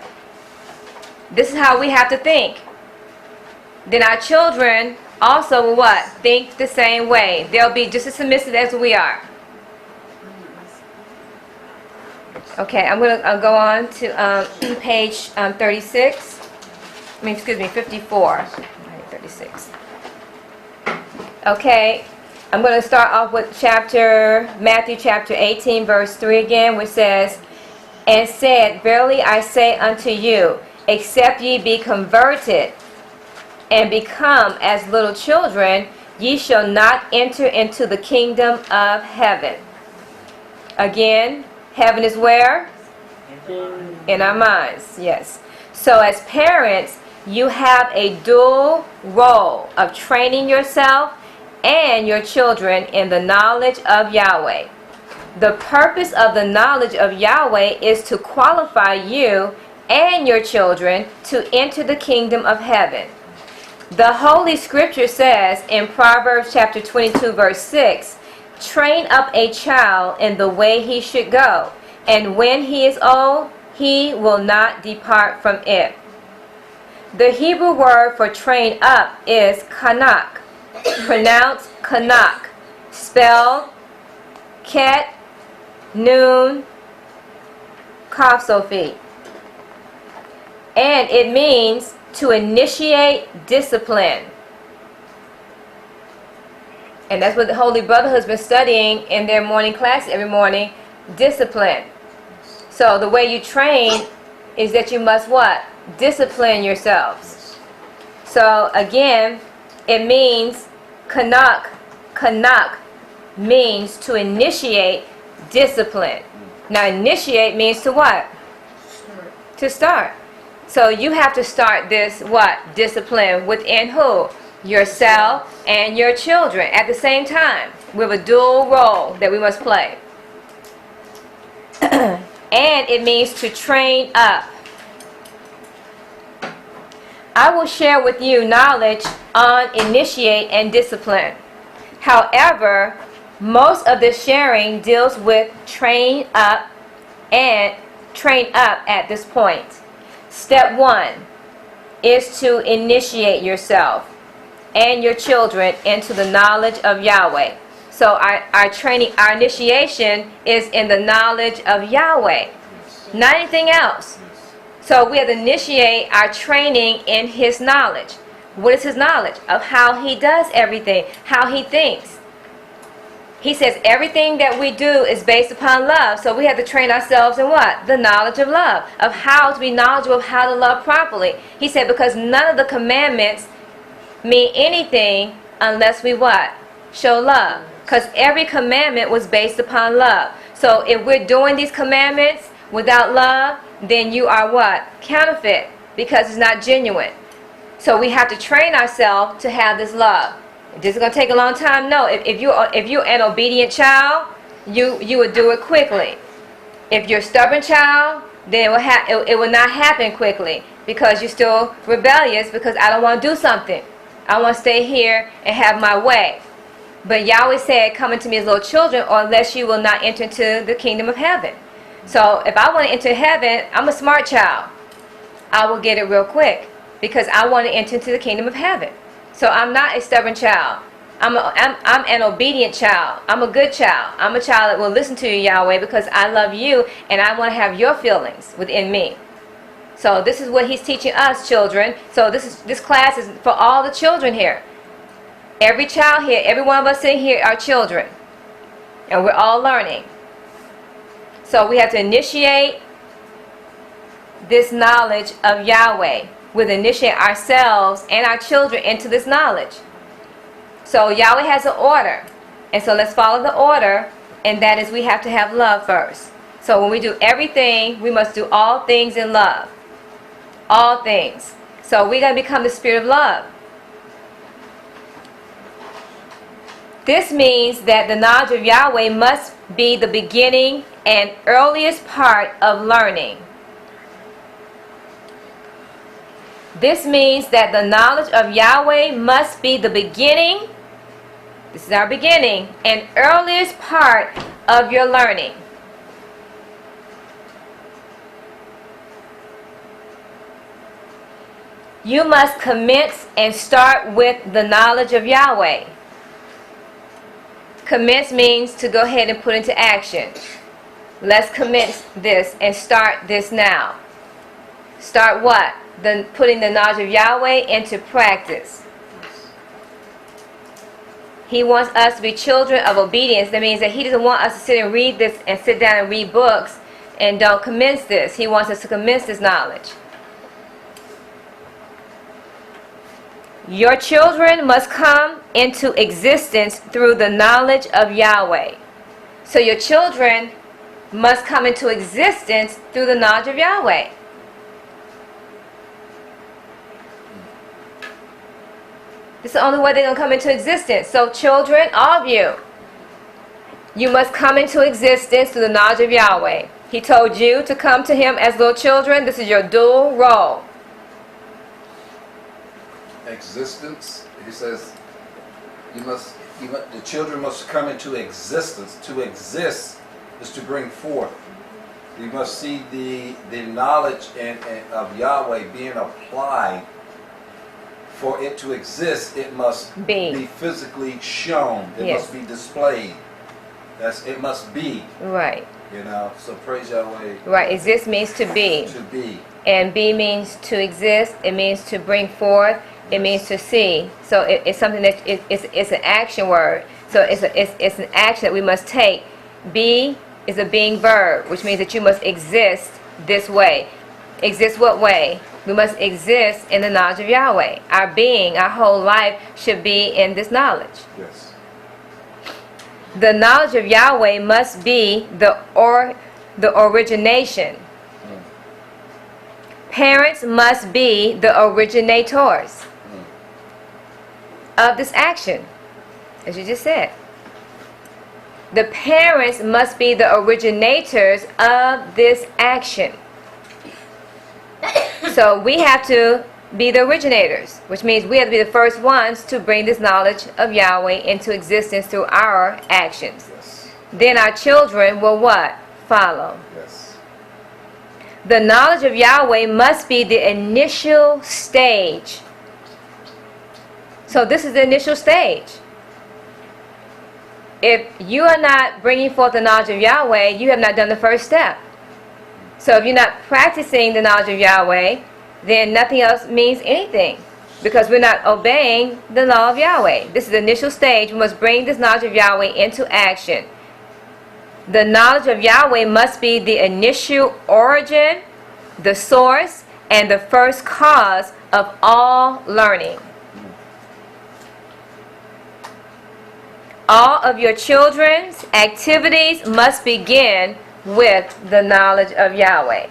This is how we have to think. Then our children also will what? Think the same way. They'll be just as submissive as we are. Okay, I'm going to go on to page 36. I mean, excuse me, 54. 36. Okay, I'm going to start off with Matthew chapter 18, verse 3 again, which says, and said, verily I say unto you, except ye be converted and become as little children, ye shall not enter into the kingdom of heaven. Again, heaven is where? In our minds, yes. So as parents, you have a dual role of training yourself and your children in the knowledge of Yahweh. The purpose of the knowledge of Yahweh is to qualify you and your children to enter the kingdom of heaven. The Holy Scripture says in Proverbs chapter 22 verse 6, train up a child in the way he should go, and when he is old, he will not depart from it. The Hebrew word for train up is kanak, pronounced kanak, spelled ket, nun, kaf sophie. And it means to initiate discipline. And that's what the Holy Brotherhood's been studying in their morning class every morning, discipline. So the way you train is that you must what? Discipline yourselves. So again, it means kanak means to initiate discipline. Now initiate means to what? To start. So you have to start this what? Discipline within who? Yourself and your children at the same time. We have a dual role that we must play. And it means to train up. I will share with you knowledge on initiate and discipline. However, most of this sharing deals with train up at this point. Step 1 is to initiate yourself and your children into the knowledge of Yahweh. So our initiation is in the knowledge of Yahweh, not anything else. So we have to initiate our training in His knowledge. What is His knowledge? Of how He does everything, how He thinks. He says everything that we do is based upon love. So we have to train ourselves in what? The knowledge of love, of how to be knowledgeable of how to love properly. He said because none of the commandments mean anything unless we what? Show love. Because every commandment was based upon love. So if we're doing these commandments without love, then you are what? Counterfeit, because it's not genuine. So we have to train ourselves to have this love. This is going to take a long time? No. If you're an obedient child, you would do it quickly. If you're a stubborn child, then it will not happen quickly because you're still rebellious because I don't want to do something. I want to stay here and have my way. But Yahweh said, come unto me as little children, or unless you will not enter into the kingdom of heaven. So if I want to enter heaven, I'm a smart child. I will get it real quick because I want to enter into the kingdom of heaven. So I'm not a stubborn child. I'm an obedient child. I'm a good child. I'm a child that will listen to you, Yahweh, because I love you and I want to have your feelings within me. So this is what He's teaching us, children. So this class is for all the children here. Every child here, every one of us sitting here are children. And we're all learning. So we have to initiate this knowledge of Yahweh. We'll initiate ourselves and our children into this knowledge. So Yahweh has an order. And so let's follow the order. And that is, we have to have love first. So when we do everything, we must do all things in love. All things. So we're going to become the spirit of love. This means that the knowledge of Yahweh must be the beginning and earliest part of learning. This means that the knowledge of Yahweh must be the beginning, this is our beginning, and earliest part of your learning. You must commence and start with the knowledge of Yahweh. Commence means to go ahead and put into action. Let's commence this and start this now. Start what? Putting the knowledge of Yahweh into practice. He wants us to be children of obedience. That means that He doesn't want us to sit and read this and sit down and read books and don't commence this. He wants us to commence this knowledge. Your children must come into existence through the knowledge of Yahweh. So your children must come into existence through the knowledge of Yahweh. This is the only way they're going to come into existence. So children, all of you, you must come into existence through the knowledge of Yahweh. He told you to come to Him as little children. This is your dual role. Existence, he says, the children must come into existence. To exist is to bring forth. We must see the knowledge of Yahweh being applied. For it to exist, it must be physically shown. It must be displayed. It must be. Right. So praise Yahweh. Right. Exist means to be. To be. And be means to exist. It means to bring forth. It means to see. So it's something that it's an action word. So it's an action that we must take. Be is a being verb, which means that you must exist this way. Exist what way? We must exist in the knowledge of Yahweh. Our being, our whole life should be in this knowledge. Yes. The knowledge of Yahweh must be the origination. Parents must be the originators of this action, as you just said. The parents must be the originators of this action. So we have to be the originators, which means we have to be the first ones to bring this knowledge of Yahweh into existence through our actions. Yes. Then our children will what? Follow. Yes. The knowledge of Yahweh must be the initial stage. So this is the initial stage. If you are not bringing forth the knowledge of Yahweh, you have not done the first step. So if you're not practicing the knowledge of Yahweh, then nothing else means anything, because we're not obeying the law of Yahweh. This is the initial stage. We must bring this knowledge of Yahweh into action. The knowledge of Yahweh must be the initial origin, the source, and the first cause of all learning. All of your children's activities must begin with the knowledge of Yahweh.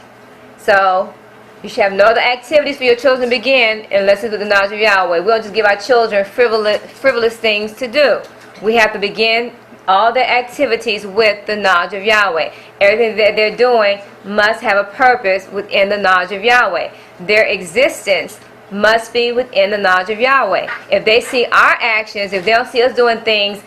So you should have no other activities for your children to begin unless it's with the knowledge of Yahweh. We don't just give our children frivolous things to do. We have to begin all their activities with the knowledge of Yahweh. Everything that they're doing must have a purpose within the knowledge of Yahweh. Their existence must be within the knowledge of Yahweh. If they see our actions, if they don't see us doing things,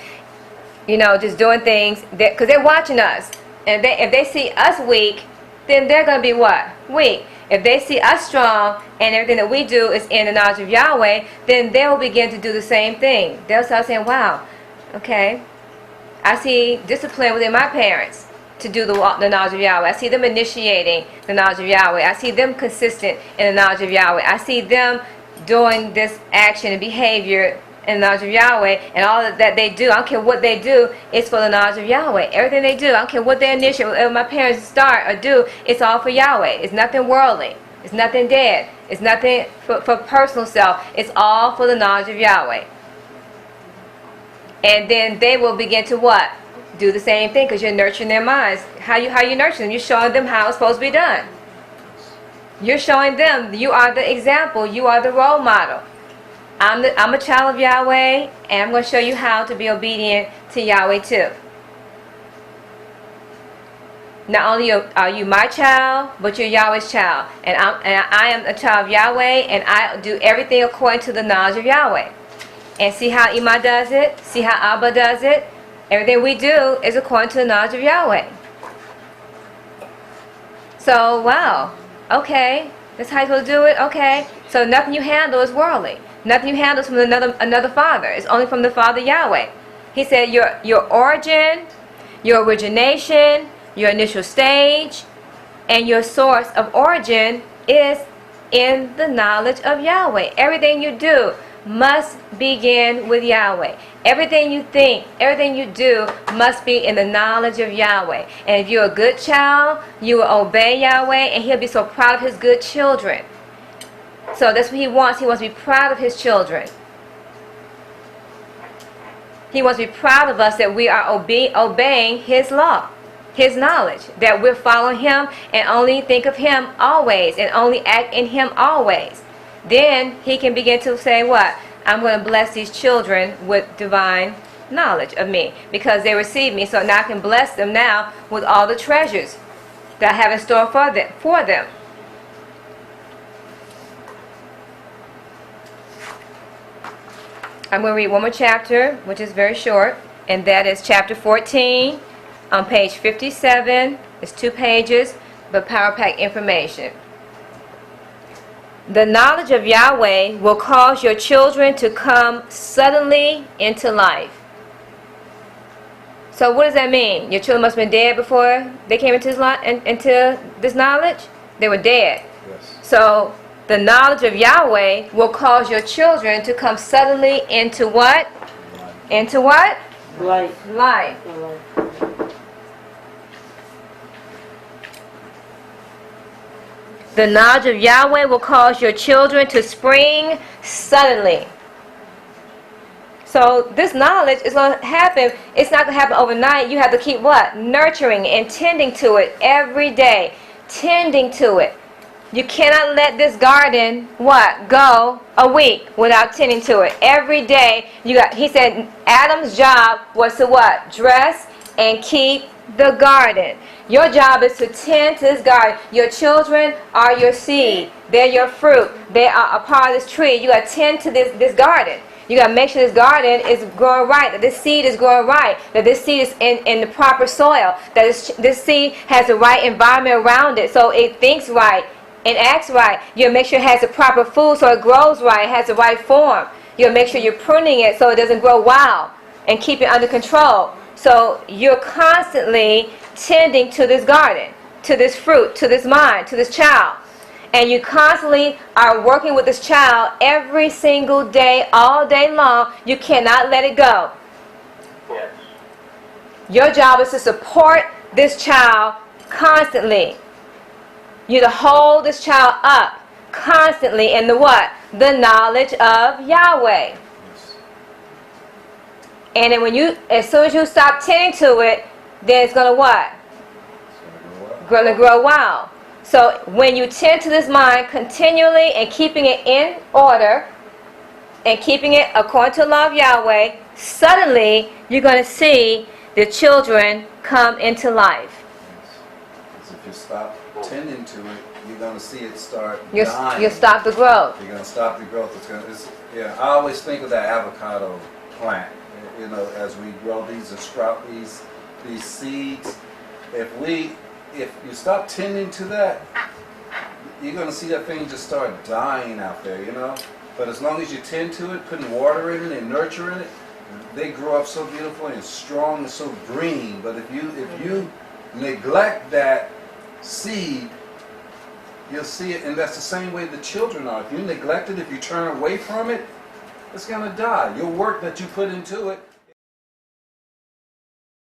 just doing things, because they're watching us. And if they see us weak, then they're going to be what? Weak. If they see us strong and everything that we do is in the knowledge of Yahweh, then they will begin to do the same thing. They'll start saying, wow, okay, I see discipline within my parents to do the knowledge of Yahweh. I see them initiating the knowledge of Yahweh. I see them consistent in the knowledge of Yahweh. I see them doing this action and behavior in the knowledge of Yahweh, and all that they do, I don't care what they do, it's for the knowledge of Yahweh. Everything they do, I don't care what they initiate, whatever my parents start or do, it's all for Yahweh. It's nothing worldly. It's nothing dead. It's nothing for personal self. It's all for the knowledge of Yahweh. And then they will begin to what? Do the same thing, because you're nurturing their minds. How you nurture them? You're showing them how it's supposed to be done. You're showing them you are the example. You are the role model. I'm a child of Yahweh, and I'm going to show you how to be obedient to Yahweh too. Not only are you my child, but you're Yahweh's child. And I am a child of Yahweh, and I do everything according to the knowledge of Yahweh. And see how Ima does it? See how Abba does it? Everything we do is according to the knowledge of Yahweh. So, wow. Okay. That's how you're supposed to do it? Okay. So nothing you handle is worldly. Nothing you handle is from another father. It's only from the Father Yahweh. He said your origin, your origination, your initial stage, and your source of origin is in the knowledge of Yahweh. Everything you do must begin with Yahweh. Everything you think, everything you do must be in the knowledge of Yahweh. And if you're a good child, you will obey Yahweh, and He'll be so proud of His good children. So that's what He wants. He wants to be proud of His children. He wants to be proud of us that we are obeying His law, His knowledge, that we're following Him and only think of Him always and only act in Him always. Then He can begin to say what? I'm going to bless these children with divine knowledge of me because they receive me. So now I can bless them now with all the treasures that I have in store for them. I'm going to read one more chapter, which is very short, and that is chapter 14 on page 57. It's 2 pages, but power pack information. The knowledge of Yahweh will cause your children to come suddenly into life. So what does that mean? Your children must have been dead before they came into this knowledge? They were dead. Yes. So the knowledge of Yahweh will cause your children to come suddenly into what? Into what? Life. Life. The knowledge of Yahweh will cause your children to spring suddenly. So this knowledge is going to happen. It's not going to happen overnight. You have to keep what? Nurturing and tending to it every day. Tending to it. You cannot let this garden, what? Go a week without tending to it. Every day, he said Adam's job was to what? Dress and keep the garden. Your job is to tend to this garden. Your children are your seed. They're your fruit. They are a part of this tree. You got to tend to this garden. You got to make sure this garden is growing right, that this seed is growing right, that this seed is in the proper soil, that this seed has the right environment around it so it thinks right and acts right. You got to make sure it has the proper food so it grows right, it has the right form. You got to make sure you're pruning it so it doesn't grow wild and keep it under control. So you're constantly tending to this garden, to this fruit, to this mind, to this child. And you constantly are working with this child every single day, all day long. You cannot let it go. Yes. Your job is to support this child constantly. You're to hold this child up constantly in the what? The knowledge of Yahweh. And then as soon as you stop tending to it, then it's going to what? Going to grow wild. So when you tend to this mind continually and keeping it in order and keeping it according to the law of Yahweh, suddenly you're going to see the children come into life. Because if you stop tending to it, you're going to see it start dying. You'll stop the growth. You're going to stop the growth. I always think of that avocado plant. You know, as we grow these and sprout these seeds, if you stop tending to that, you're going to see that thing just start dying out there, you know. But as long as you tend to it, putting water in it and nurturing it, they grow up so beautifully and strong and so green. But if you neglect that seed, you'll see it, and that's the same way the children are. If you neglect it, if you turn away from it, it's going to die. Your work that you put into it